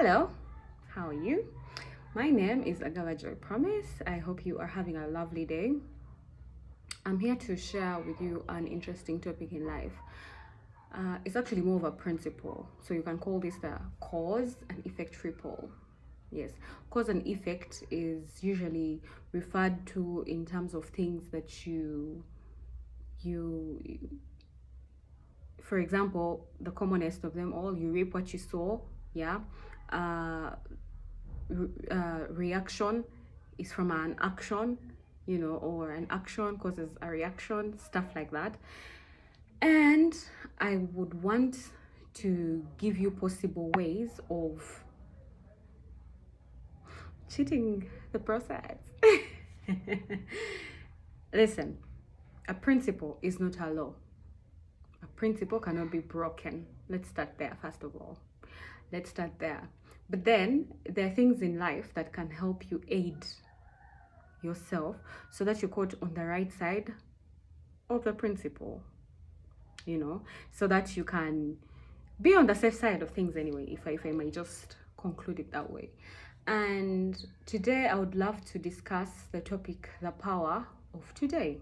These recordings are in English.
Hello, how are you? My name is Agala Joy Promise. I hope you are having a lovely day. I'm here to share with you an interesting topic in life. It's actually more of a principle. So you can call this the cause and effect ripple. Yes, cause and effect is usually referred to in terms of things that you for example, the commonest of them all, you reap what you sow. Yeah. uh, Reaction is from an action, or an action causes a reaction, stuff like that. And I would want to give you possible ways of cheating the process. Listen, a principle is not a law. A principle cannot be broken. Let's start there, first of all. Let's start there. But then there are things in life that can help you aid yourself so that you're caught on the right side of the principle, so that you can be on the safe side of things anyway, if I may just conclude it that way. And today I would love to discuss the topic, the power of today.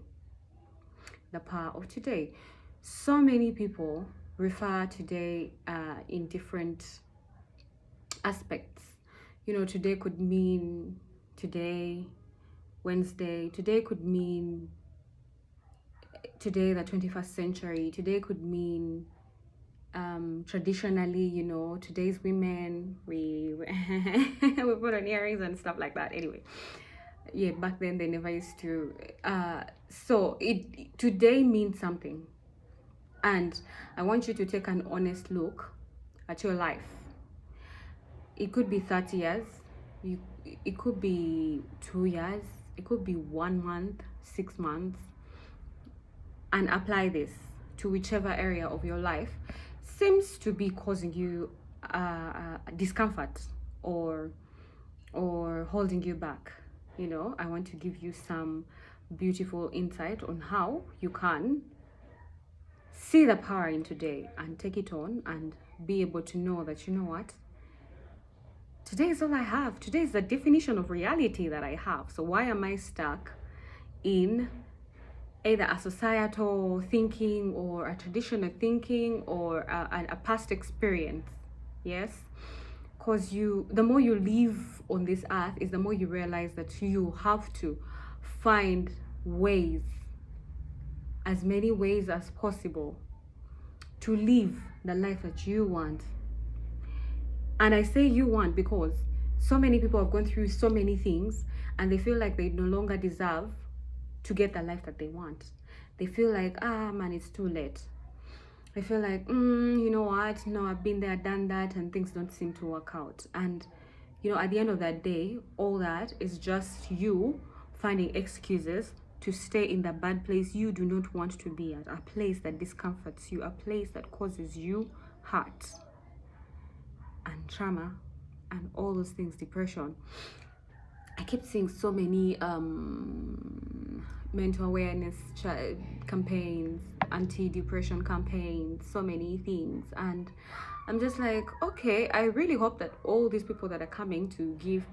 The power of today. So many people refer today in different aspects. Today could mean today, Wednesday. Today could mean today, the 21st century. Today could mean traditionally, today's women, we we put on earrings and stuff like that. Anyway, yeah, back then they never used to. So it today means something, and I want you to take an honest look at your life. It could be 30 years, it could be 2 years, it could be 1 month, 6 months, and apply this to whichever area of your life seems to be causing you discomfort or holding you back. I want to give you some beautiful insight on how you can see the power in today and take it on and be able to know that, what, today is all I have. Today is the definition of reality that I have. So why am I stuck in either a societal thinking or a traditional thinking or a past experience? Yes, because the more you live on this earth is the more you realize that you have to find ways, as many ways as possible, to live the life that you want. And I say you want because so many people have gone through so many things and they feel like they no longer deserve to get the life that they want. They feel like, man, it's too late. I feel like, you know what? No, I've been there, done that, and things don't seem to work out. And, at the end of that day, all that is just you finding excuses to stay in the bad place you do not want to be at, a place that discomforts you, a place that causes you hurt and trauma and all those things, depression. I kept seeing so many mental awareness campaigns, anti-depression campaigns, so many things, and I'm just like, okay, I really hope that all these people that are coming to give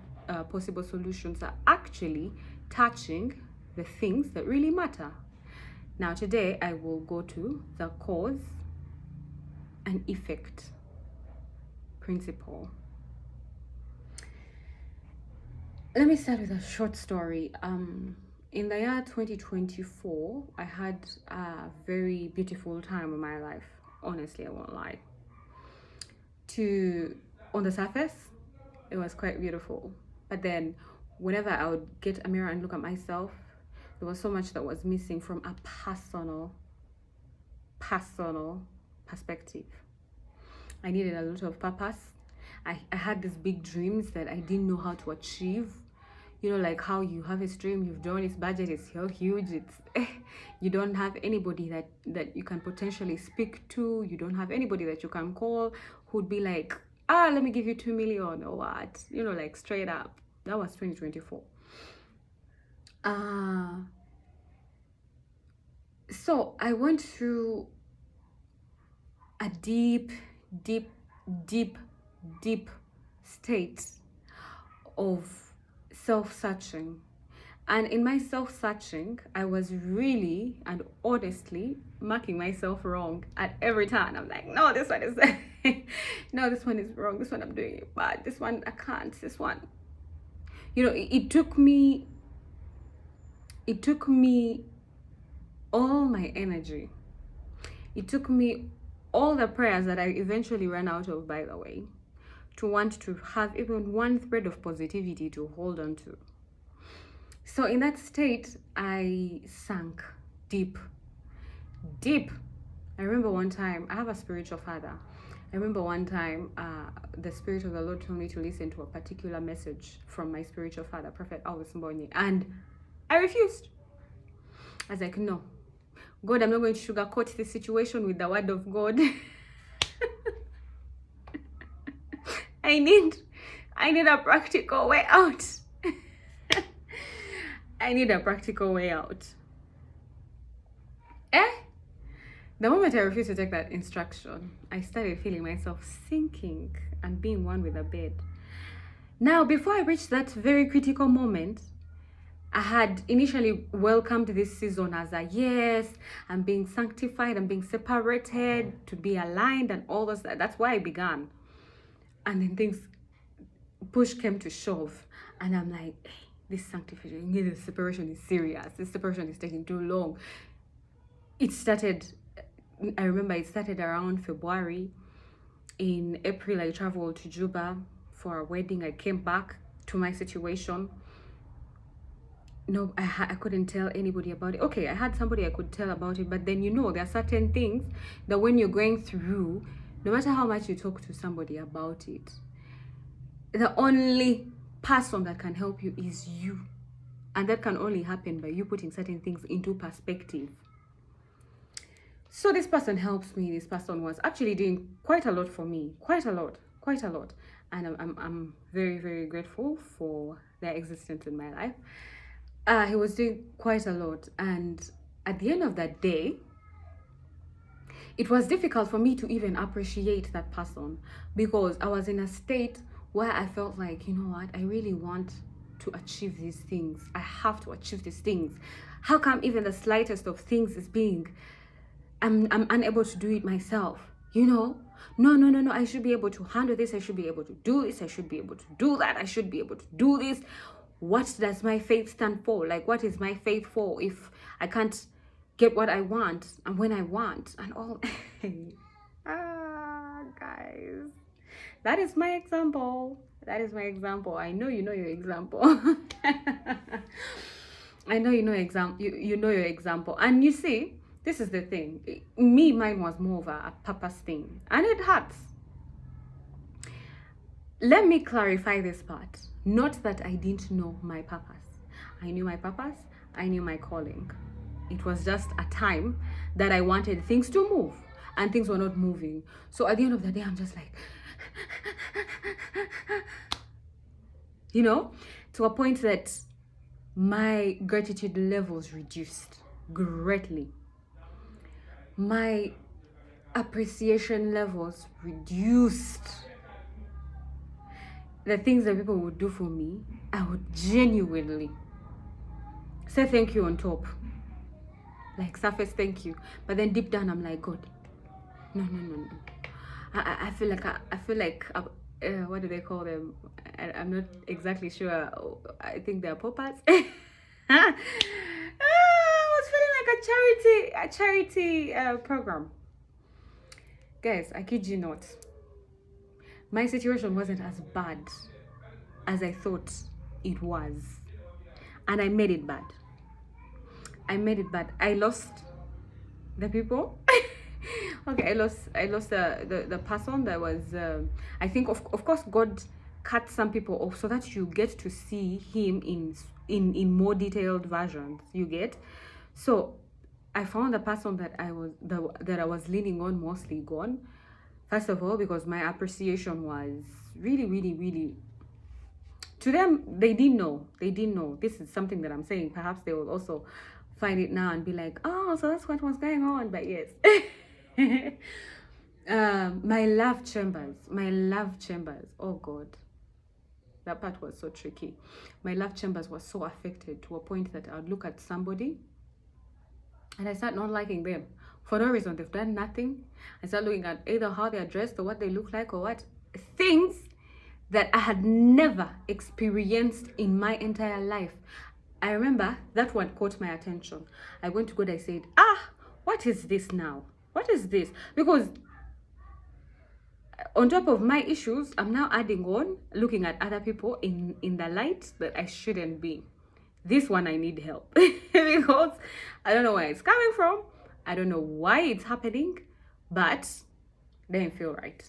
possible solutions are actually touching the things that really matter. Now today I will go to the cause and effect principle. Let me start with a short story. In the year 2024, I had a very beautiful time in my life. Honestly, I won't lie. On the surface, it was quite beautiful. But then, whenever I would get a mirror and look at myself, there was so much that was missing from a personal perspective. I needed a lot of purpose. I had these big dreams that I didn't know how to achieve. Like how you have a dream, you've drawn its budget, it's so huge, you don't have anybody that you can potentially speak to, you don't have anybody that you can call who'd be like, let me give you 2 million or what, like straight up. That was 2024. So I went through a deep state of self-searching. And in my self-searching, I was really and honestly marking myself wrong at every turn. I'm like, no, this one is no, this one is wrong. This one I'm doing it bad. This one I can't. This one. It took me all my energy. It took me all the prayers that I eventually ran out of, by the way, to want to have even one thread of positivity to hold on to. So in that state, I sank deep. I remember one time, I have a spiritual father. I remember one time, the Spirit of the Lord told me to listen to a particular message from my spiritual father, Prophet Alvis Mbonyi, and I refused. I was like, no, God, I'm not going to sugarcoat this situation with the word of God. I need a practical way out. I need a practical way out. The moment I refused to take that instruction, I started feeling myself sinking and being one with the bed. Now, before I reached that very critical moment, I had initially welcomed this season as a yes, I'm being sanctified, I'm being separated, to be aligned and all this. That's why I began. And then push came to shove. And I'm like, hey, this sanctification, this separation is serious. This separation is taking too long. I remember it started around February. In April, I traveled to Juba for a wedding. I came back to my situation. No, I couldn't tell anybody about it. Okay, I had somebody I could tell about it, but then there are certain things that when you're going through, no matter how much you talk to somebody about it, the only person that can help you is you. And that can only happen by you putting certain things into perspective. So this person helps me. This person was actually doing quite a lot for me. Quite a lot. And I'm very, very grateful for their existence in my life. He was doing quite a lot. And at the end of that day, it was difficult for me to even appreciate that person, because I was in a state where I felt like, you know what, I really want to achieve these things. I have to achieve these things. How come even the slightest of things is I'm unable to do it myself? No, I should be able to handle this. I should be able to do this. I should be able to do that. I should be able to do this. What does my faith stand for? Like, what is my faith for if I can't get what I want and when I want and all? Guys, that is my example. I know you know your example. I know you know your example. And you see, this is the thing. Mine was more of a purpose thing, and it hurts. Let me clarify this part. Not that I didn't know my purpose. I knew my purpose. I knew my calling. It was just a time that I wanted things to move, and things were not moving. So at the end of the day, I'm just like, to a point that my gratitude levels reduced greatly. My appreciation levels reduced. The things that people would do for me, I would genuinely say thank you on top. Like surface thank you. But then deep down, I'm like, God, no. I feel like what do they call them? I'm not exactly sure. I think they're poppers. I was feeling like a charity program. Guys, I kid you not. My situation wasn't as bad as I thought it was. And I made it bad. I lost the people. Okay, I lost the person that was I think of course God cut some people off so that you get to see him in more detailed versions. You get? So I found the person that I was leaning on mostly gone. First of all, because my appreciation was really, really, really, to them, they didn't know. This is something that I'm saying. Perhaps they will also find it now and be like, oh, so that's what was going on. But yes. My love chambers. Oh God. That part was so tricky. My love chambers was so affected to a point that I would look at somebody and I start not liking them for no reason. They've done nothing. I start looking at either how they're dressed or what they look like or what things that I had never experienced in my entire life. I remember that one caught my attention. I went to God, I said, what is this now? What is this? Because on top of my issues, I'm now adding on looking at other people in the light that I shouldn't be. This one I need help because I don't know where it's coming from. I don't know why it's happening, but it doesn't feel right.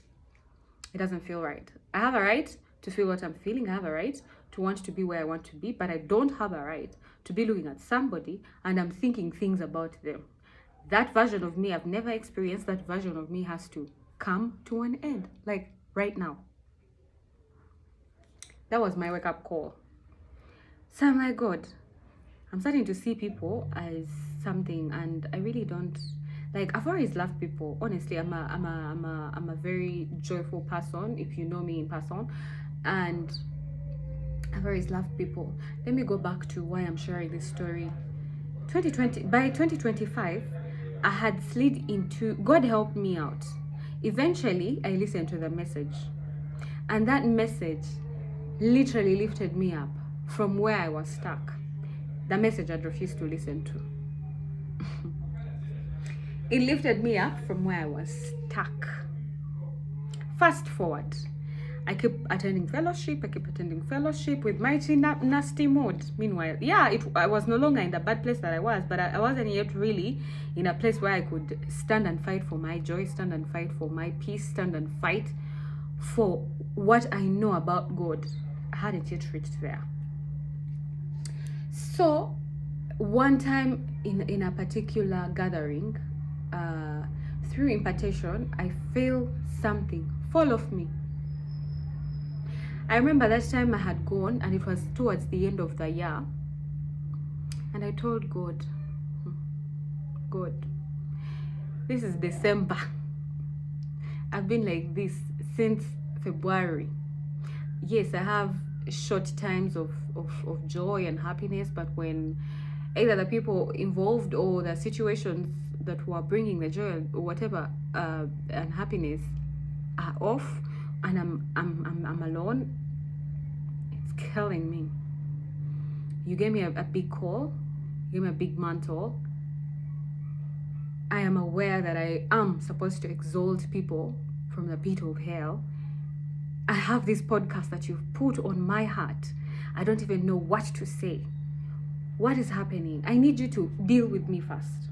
It doesn't feel right. I have a right to feel what I'm feeling. I have a right to want to be where I want to be, but I don't have a right to be looking at somebody and I'm thinking things about them. That version of me I've never experienced. That version of me has to come to an end, like right now. That was my wake-up call. So my God, I'm starting to see people as something, and I really don't like. I've always loved people. Honestly, I'm a very joyful person. If you know me in person, and I've always loved people. Let me go back to why I'm sharing this story. 2020, by 2025, I had slid into. God helped me out. Eventually, I listened to the message, and that message literally lifted me up from where I was stuck. The message I'd refused to listen to. It lifted me up from where I was stuck. Fast forward, I keep attending fellowship. With mighty nasty mode. Meanwhile, I was no longer in the bad place that I was, but I wasn't yet really in a place where I could stand and fight for my joy, stand and fight for my peace, stand and fight for what I know about God. I hadn't yet reached there. So one time in a particular gathering, through impartation, I feel something fall off me. I remember that time I had gone, and it was towards the end of the year, and I told God, this is December. I've been like this since February. Yes, I have short times of joy and happiness, but when either the people involved or the situations that were bringing the joy or whatever and happiness are off, and I'm alone, it's killing me. You gave me a big call, you gave me a big mantle. I am aware that I am supposed to exalt people from the pit of hell. I have this podcast that you've put on my heart. I don't even know what to say. What is happening? I need you to deal with me first.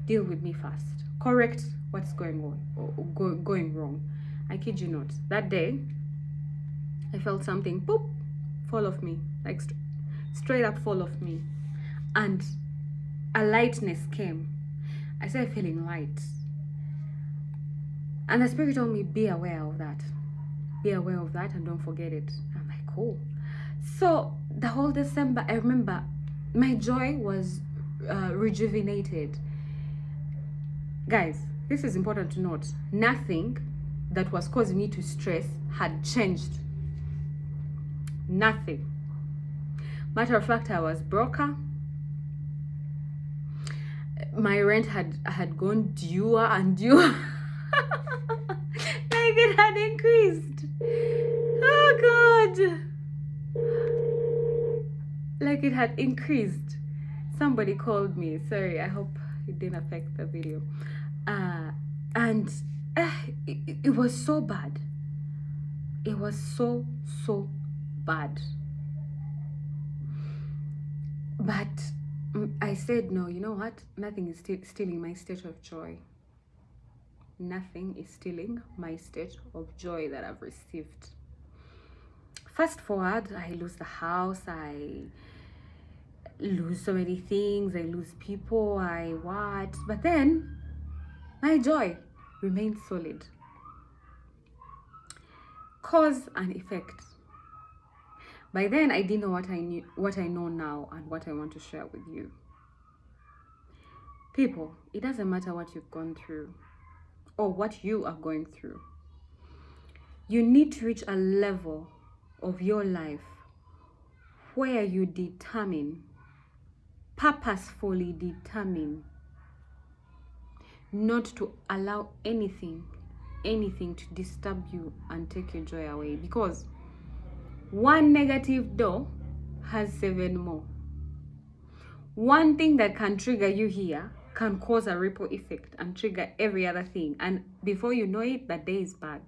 Deal with me first. Correct what's going on or going wrong. I kid you not. That day, I felt something boop fall off me, like straight up fall off me, and a lightness came. I started feeling light, and the Spirit told me, be aware of that. Be aware of that and don't forget it. I'm like, cool. So the whole December, I remember my joy was rejuvenated. Guys, this is important to note. Nothing that was causing me to stress had changed. Nothing. Matter of fact, I was broker. My rent had gone due and due. Like it had increased. Oh God. Like it had increased. Somebody called me. Sorry, I hope it didn't affect the video. And it was so bad. It was so bad. But I said, no, you know what? Nothing is stealing my state of joy. Nothing is stealing my state of joy that I've received. Fast forward, I lose the house, I lose so many things, I lose people, but then my joy remains solid. Cause and effect. By then, I didn't know what I know now and what I want to share with you. People, it doesn't matter what you've gone through or what you are going through. You need to reach a level of your life where you purposefully determine not to allow anything to disturb you and take your joy away, because one negative door has 7 more. One thing that can trigger you here can cause a ripple effect and trigger every other thing, and before you know it, that day is bad.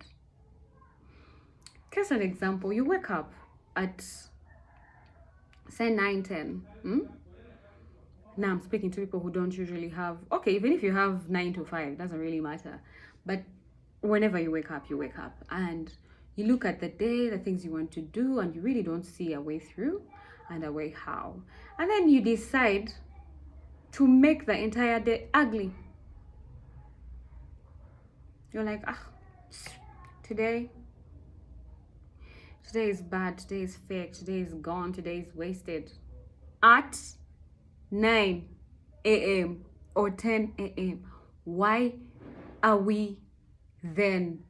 Here's an example. You wake up at say 9-10. Now I'm speaking to people who don't usually have, okay, even if you have 9 to 5, it doesn't really matter, but whenever you wake up and you look at the day, the things you want to do, and you really don't see a way through and a way how, and then you decide to make the entire day ugly. You're like, today is bad, today is fake, today is gone, today is wasted. At 9 a.m. or 10 a.m. Why are we then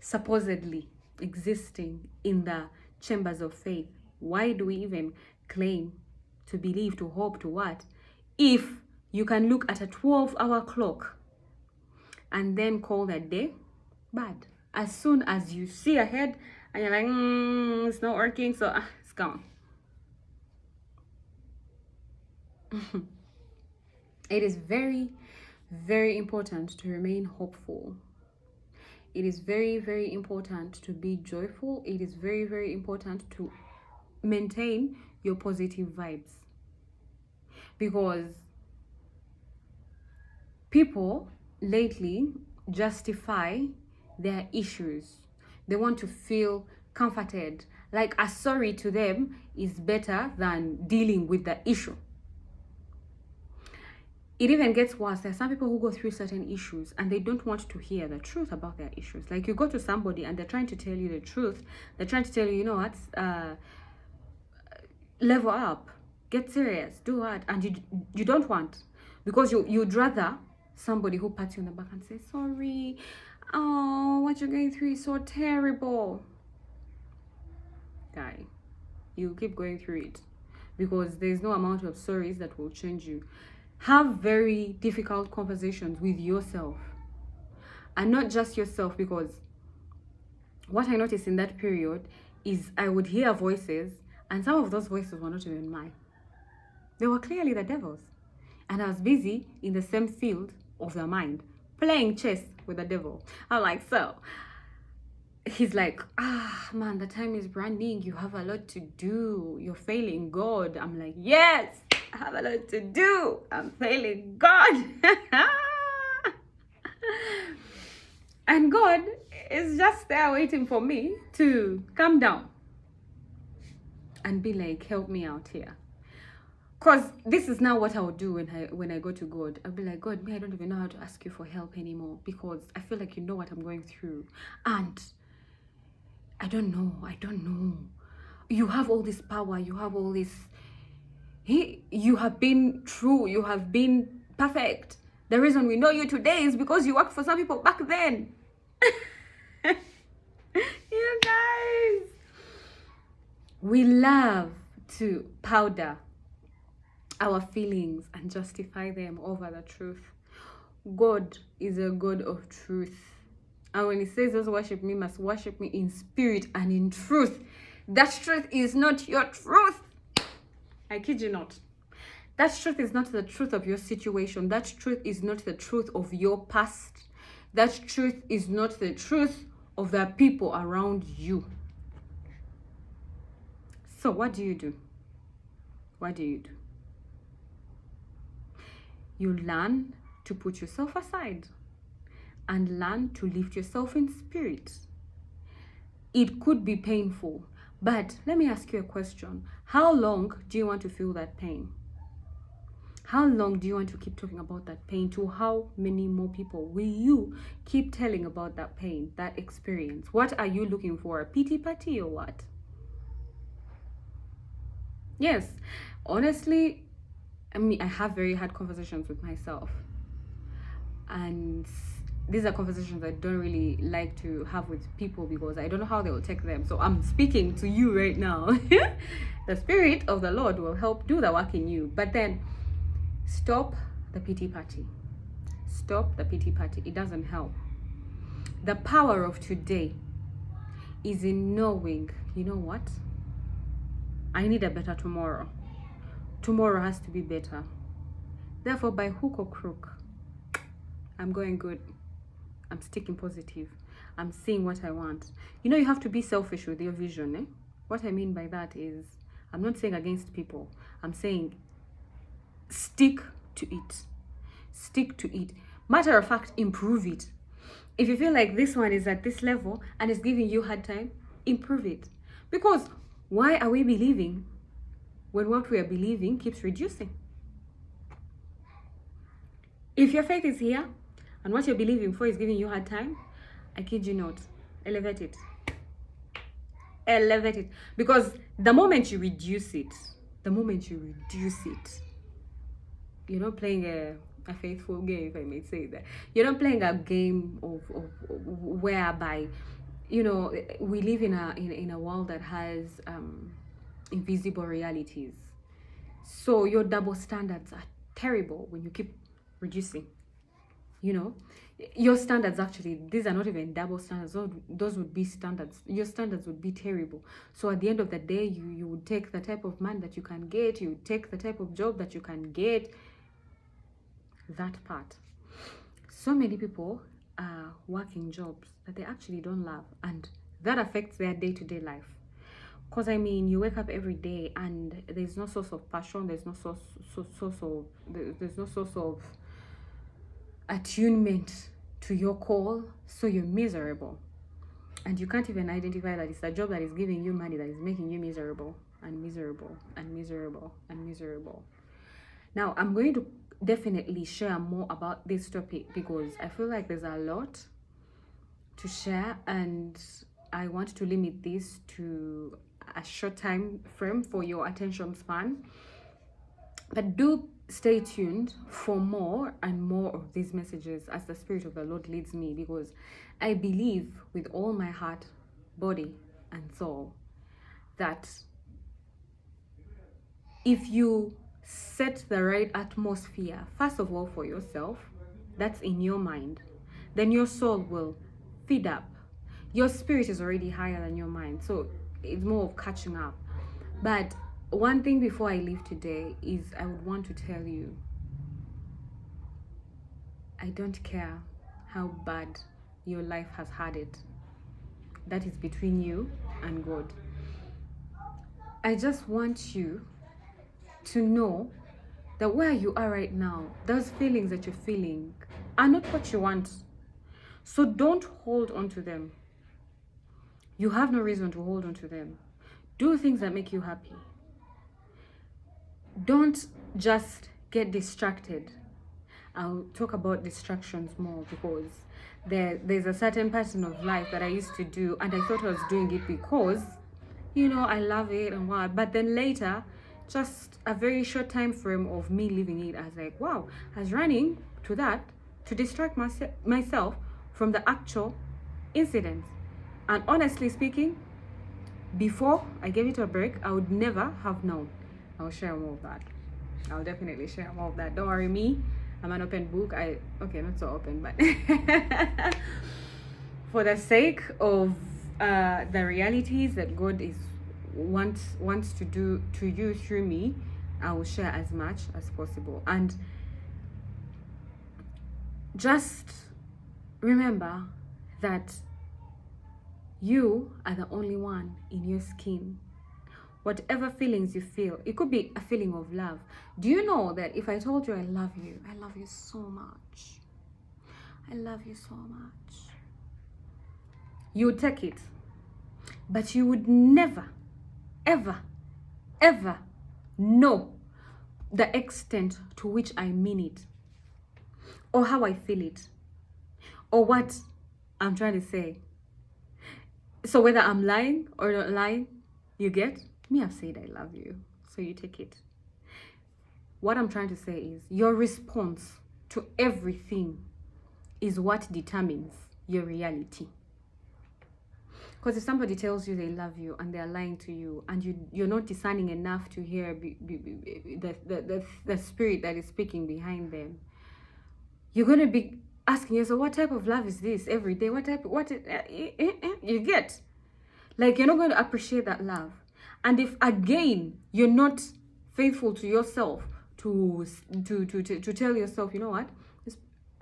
supposedly existing in the chambers of faith? Why do we even claim to believe, to hope, to what? If you can look at a 12-hour clock and then call that day bad. As soon as you see ahead and you're like, it's not working, so it's gone. It is very, very important to remain hopeful. It is very, very important to be joyful. It is very, very important to maintain your positive vibes, because people lately justify their issues. They want to feel comforted, like a sorry to them is better than dealing with the issue. It even gets worse. There are some people who go through certain issues and they don't want to hear the truth about their issues. Like, you go to somebody and they're trying to tell you the truth. They're trying to tell you, you know what, level up, get serious, do what, and you don't want, because you'd rather somebody who pats you on the back and says, sorry, oh, what you're going through is so terrible. Guy, you keep going through it, because there's no amount of sorries that will change you. Have very difficult conversations with yourself, and not just yourself, because what I noticed in that period is I would hear voices, and some of those voices were not even mine. They were clearly the devil's, and I was busy in the same field of the mind, playing chess with the devil. I'm like, so he's like, man, the time is running, you have a lot to do, you're failing God. I'm like, yes, I have a lot to do, I'm failing God. And God is just there waiting for me to calm down and be like, help me out here. Because this is now what I would do when I go to God. I'll be like, God, me, I don't even know how to ask you for help anymore, because I feel like you know what I'm going through, and I don't know. You have all this power, you have all this, you have been true, you have been perfect. The reason we know you today is because you worked for some people back then. You guys, we love to powder our feelings and justify them over the truth. God is a God of truth, and when he says, those worship me must worship me in spirit and in truth, that truth is not your truth. I kid you not. That truth is not the truth of your situation. That truth is not the truth of your past. That truth is not the truth of the people around you. So what do you do? What do you do? You learn to put yourself aside and learn to lift yourself in spirit. It could be painful, but let me ask you a question. How long do you want to feel that pain? How long do you want to keep talking about that pain? To how many more people will you keep telling about that pain, that experience? What are you looking for? A pity party or what? Yes, honestly, I mean, I have very hard conversations with myself. And these are conversations I don't really like to have with people because I don't know how they will take them. So I'm speaking to you right now. The Spirit of the Lord will help do the work in you. But then stop the pity party. Stop the pity party. It doesn't help. The power of today is in knowing, you know what? I need a better tomorrow. Tomorrow has to be better. Therefore, by hook or crook, I'm going good. I'm sticking positive. I'm seeing what I want. You know, you have to be selfish with your vision. Eh? What I mean by that is, I'm not saying against people. I'm saying stick to it. Stick to it. Matter of fact, improve it. If you feel like this one is at this level and it's giving you hard time, improve it. Because why are we believing when what we are believing keeps reducing? If your faith is here and what you're believing for is giving you hard time, I kid you not, elevate it. Elevate it. Because the moment you reduce it, you're not playing a faithful game, if I may say that. You're not playing a game of whereby, you know, we live in a world that has invisible realities. So your double standards are terrible when you keep reducing. You know, your standards, actually, these are not even double standards. Those would be standards. Your standards would be terrible. So at the end of the day, you would take the type of man that you can get. You would take the type of job that you can get. That part. So many people are working jobs that they actually don't love, and that affects their day-to-day life. Because I mean, you wake up every day and there's no source of passion, there's no there's no source of attunement to your call, so you're miserable. And you can't even identify that it's a job that is giving you money that is making you miserable and miserable and miserable and miserable. Now, I'm going to definitely share more about this topic because I feel like there's a lot to share, and I want to limit this to a short time frame for your attention span. But do stay tuned for more and more of these messages as the Spirit of the Lord leads me, because I believe with all my heart, body, and soul that if you set the right atmosphere, first of all for yourself, that's in your mind, then your soul will feed up. Your spirit is already higher than your mind, so it's more of catching up. But one thing before I leave today is I would want to tell you, I don't care how bad your life has had it. That is between you and God. I just want you to know that where you are right now, those feelings that you're feeling are not what you want. So don't hold on to them. You have no reason to hold on to them. Do things that make you happy. Don't just get distracted. I'll talk about distractions more because there's a certain pattern of life that I used to do, and I thought I was doing it because, you know, I love it and what. But then later, just a very short time frame of me living it, I was like, wow, I was running to that to distract myself from the actual incident. And honestly speaking, before I gave it a break, I would never have known. I'll share more of that. I'll definitely share more of that. Don't worry, me. I'm an open book. Okay, not so open, but for the sake of the realities that God wants to do to you through me, I will share as much as possible. And just remember that you are the only one in your skin. Whatever feelings you feel, it could be a feeling of love. Do you know that if I told you I love you so much, I love you so much, you would take it, but you would never, ever, ever know the extent to which I mean it, or how I feel it, or what I'm trying to say. So whether I'm lying or not lying, you get? Me, I've said I love you, so you take it. What I'm trying to say is your response to everything is what determines your reality. Because if somebody tells you they love you and they're lying to you, and you're not discerning enough to hear the spirit that is speaking behind them, you're going to be asking yourself, what type of love is this every day? You get? Like, you're not going to appreciate that love. And if, again, you're not faithful to yourself to tell yourself, you know what?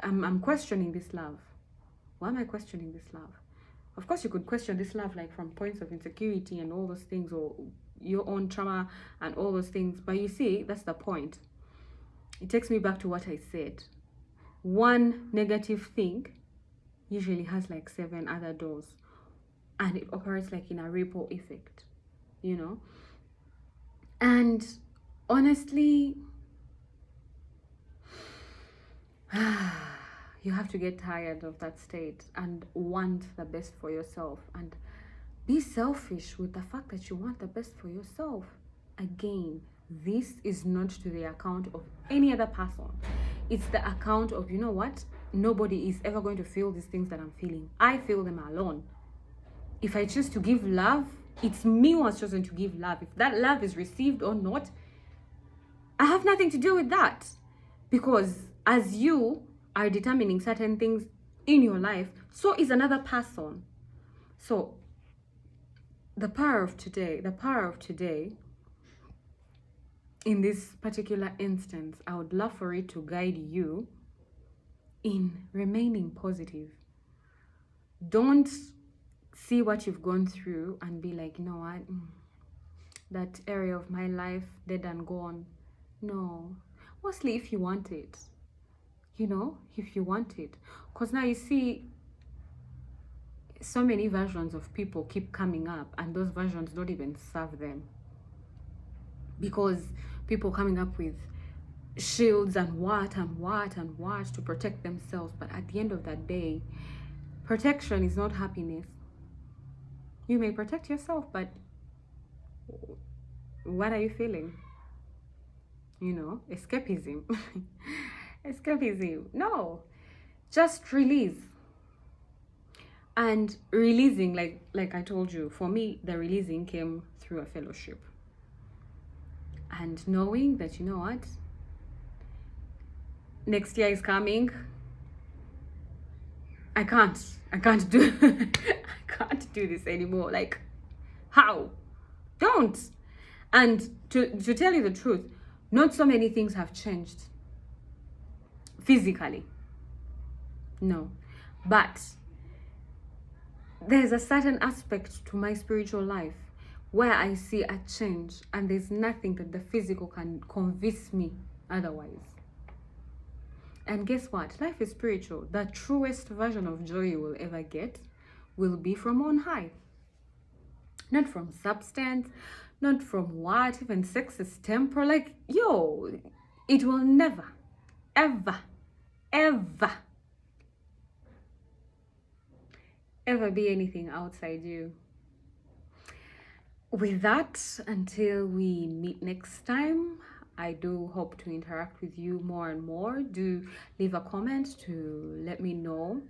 I'm questioning this love. Why am I questioning this love? Of course, you could question this love like from points of insecurity and all those things, or your own trauma and all those things. But you see, that's the point. It takes me back to what I said. One negative thing usually has like 7 other doors, and it operates like in a ripple effect, you know. And honestly, you have to get tired of that state and want the best for yourself, and be selfish with the fact that you want the best for yourself. Again, this is not to the account of any other person. It's the account of, you know what? Nobody is ever going to feel these things that I'm feeling. I feel them alone. If I choose to give love, it's me who has chosen to give love. If that love is received or not, I have nothing to do with that. Because as you are determining certain things in your life, so is another person. So the power of today, in this particular instance, I would love for it to guide you in remaining positive. Don't see what you've gone through and be like, you know what, that area of my life dead and gone. No, mostly if you want it, you know, if you want it. Because now you see so many versions of people keep coming up, and those versions don't even serve them, because people coming up with shields and what to protect themselves. But at the end of the day, protection is not happiness. You may protect yourself, but what are you feeling? You know, escapism. Escapism. No, just release. And releasing, like I told you, for me, the releasing came through a fellowship. And knowing that, you know what, next year is coming. I can't do I can't do this anymore. Like, how? Don't. And to tell you the truth, not so many things have changed physically. No. But there's a certain aspect to my spiritual life where I see a change, and there's nothing that the physical can convince me otherwise. And guess what? Life is spiritual. The truest version of joy you will ever get will be from on high. Not from substance, not from what, even sex is temporal. Like, yo, it will never, ever, ever, ever be anything outside you. With that, until we meet next time, I do hope to interact with you more and more. Do leave a comment to let me know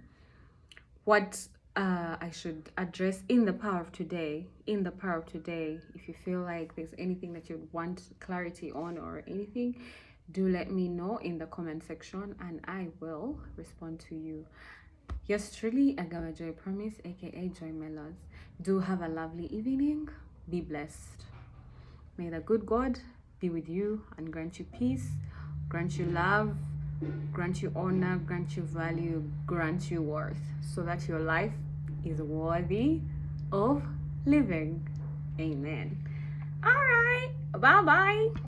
what I should address in the power of today. In the power of today, if you feel like there's anything that you want clarity on or anything, do let me know in the comment section, and I will respond to you. Yours truly, Agawa Joy Promise, aka Joy Mellows. Do have a lovely evening. Be blessed. May the good God be with you and grant you peace, grant you love, grant you honor, grant you value, grant you worth, so that your life is worthy of living. Amen. All right. Bye-bye.